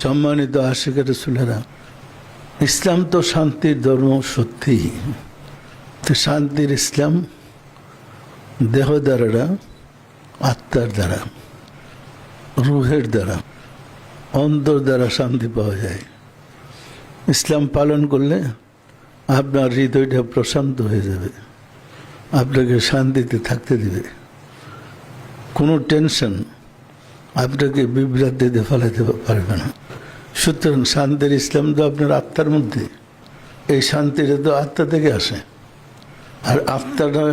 সম্মানিত আশিক রাসূলেরা, ইসলাম তো শান্তির ধর্ম সত্যি। তো শান্তির ইসলাম দেহ দ্বারা, আত্মার দ্বারা, রুহের দ্বারা, অন্তর দ্বারা শান্তি পাওয়া যায়। ইসলাম পালন করলে আপনার হৃদয়টা প্রশান্ত হয়ে যাবে, আপনাকে শান্তিতে থাকতে দেবে। কোনো টেনশন আপনাকে বিভ্রান্তিতে ফেলাতে পারবে না। সুতরাং শান্তির ইসলাম তো আপনার আত্মার মধ্যে। এই শান্তিটা তো আত্মা থেকে আসে। আর আত্মাটা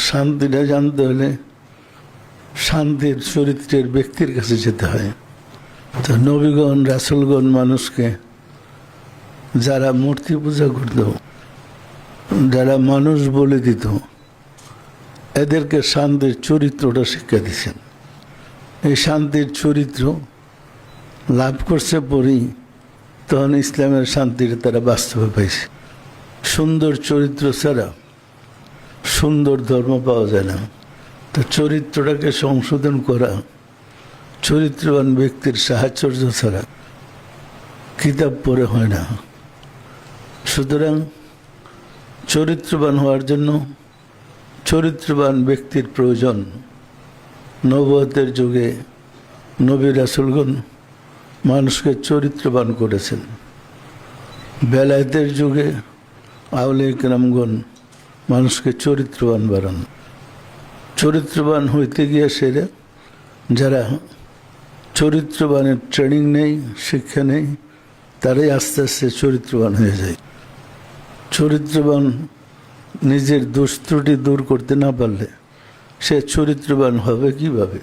শান্তিটা জানতে হলে শান্তির চরিত্রের ব্যক্তির কাছে যেতে হয়। তো নবীগণ রাসূলগণ মানুষকে, যারা মূর্তি পূজা করত, যারা মানুষ বলে দিত, এদেরকে শান্তির চরিত্রটা শিক্ষা দিয়েছেন। এই শান্তির চরিত্র লাভ করছে পরেই তখন ইসলামের শান্তিটা তারা বাস্তবে পাইছে। সুন্দর চরিত্র ছাড়া সুন্দর ধর্ম পাওয়া যায় না। তো চরিত্রটাকে সংশোধন করা চরিত্রবান ব্যক্তির সাহায্য ছাড়া কিতাব পড়ে হয় না। সুতরাং চরিত্রবান হওয়ার জন্য চরিত্রবান ব্যক্তির প্রয়োজন। নবুয়তের যুগে নবী রাসূলগণ মানুষকে চরিত্রবান করেছেন। বেলায়েতের যুগে আউলিয়া কেরামগণ মানুষকে চরিত্রবান বানান। চরিত্রবান হইতে গিয়ে সেরা যারা চরিত্রবানের ট্রেনিং নেই, শিক্ষা নেই, তারাই আস্তে আস্তে চরিত্রবান হয়ে যায়। চরিত্রবান নিজের দোষ ত্রুটি দূর করতে না পারলে সে চরিত্রবান হবে কিভাবে?